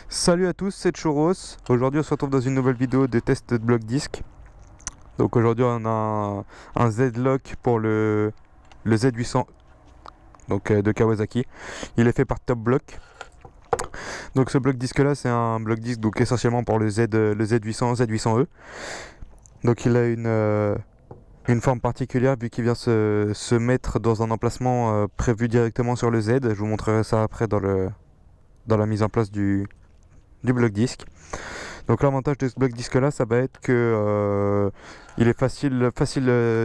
Salut à tous, c'est Choros. Aujourd'hui on se retrouve dans une nouvelle vidéo de test de bloc disque. Donc aujourd'hui on a un Z-Lock pour le Z800 donc, de Kawasaki. Il est fait par Top Block. Donc ce bloc disque là c'est un bloc disque donc essentiellement pour le Z800, Z800E. Donc il a une forme particulière vu qu'il vient se mettre dans un emplacement prévu directement sur le Z. Je vous montrerai ça après dans la mise en place du bloc disque. Donc l'avantage de ce bloc disque là, ça va être que il est facile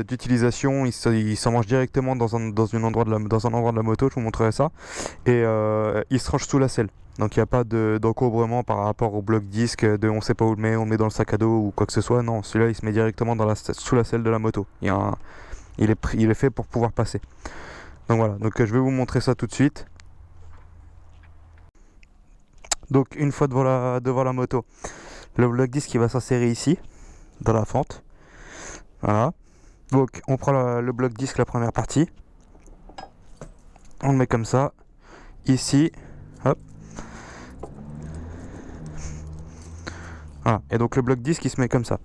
d'utilisation, il s'en range directement dans un endroit de la moto, je vous montrerai ça, et il se range sous la selle. Donc il n'y a pas d'encombrement par rapport au bloc disque, on sait pas où on le met dans le sac à dos ou quoi que ce soit. Non, celui-là il se met directement sous la selle de la moto. Il est fait pour pouvoir passer. Donc voilà, donc je vais vous montrer ça tout de suite. Donc une fois devant la moto, le bloc disque il va s'insérer ici, dans la fente. Voilà. Donc on prend le bloc disque, la première partie. On le met comme ça. Ici. Hop. Voilà. Et donc le bloc disque il se met comme ça.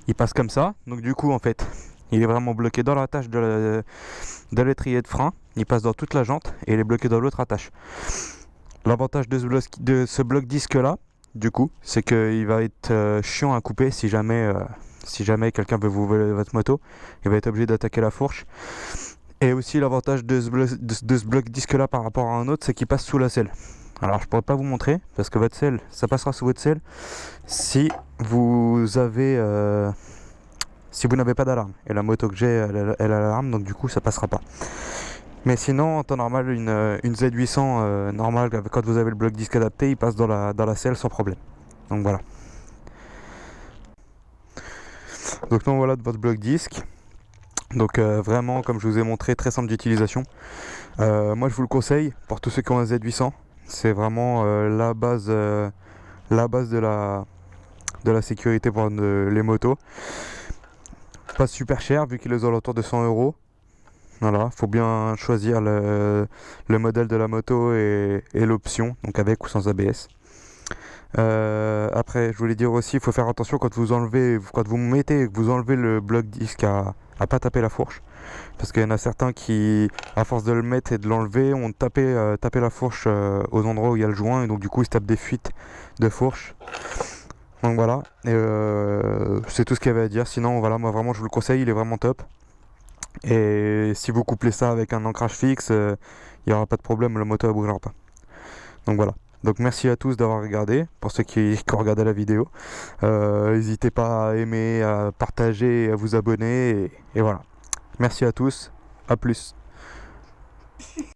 Il passe comme ça. Donc du coup en fait, il est vraiment bloqué dans l'attache de l'étrier de frein. Il passe dans toute la jante et il est bloqué dans l'autre attache. L'avantage de ce bloc disque là, du coup, c'est qu'il va être chiant à couper si jamais quelqu'un veut vous voler votre moto. Il va être obligé d'attaquer la fourche. Et aussi l'avantage de ce bloc disque là par rapport à un autre, c'est qu'il passe sous la selle. Alors je pourrais pas vous montrer parce que votre selle, ça passera sous votre selle si vous n'avez pas d'alarme. Et la moto que j'ai, elle a l'alarme, donc du coup ça passera pas. Mais sinon, en temps normal, une Z800 normale, quand vous avez le bloc disque adapté, il passe dans la selle sans problème. Donc voilà. Donc non, voilà de votre bloc disque. Donc vraiment, comme je vous ai montré, très simple d'utilisation. Moi, je vous le conseille pour tous ceux qui ont un Z800. C'est vraiment la base de la sécurité pour les motos. Pas super cher vu qu'il est aux alentours de 100 euros. Voilà, faut bien choisir le modèle de la moto et l'option, donc avec ou sans ABS. Après, je voulais dire aussi, il faut faire attention quand vous mettez et que vous enlevez le bloc disque à pas taper la fourche. Parce qu'il y en a certains qui, à force de le mettre et de l'enlever, ont tapé la fourche aux endroits où il y a le joint et donc du coup ils se tapent des fuites de fourche. Donc voilà, c'est tout ce qu'il y avait à dire. Sinon, voilà, moi vraiment je vous le conseille, il est vraiment top. Et si vous couplez ça avec un ancrage fixe, il n'y aura pas de problème, la moto ne bougera pas. Donc voilà. Donc merci à tous d'avoir regardé, pour ceux qui ont regardé la vidéo. N'hésitez pas à aimer, à partager, à vous abonner. Et voilà. Merci à tous. À plus.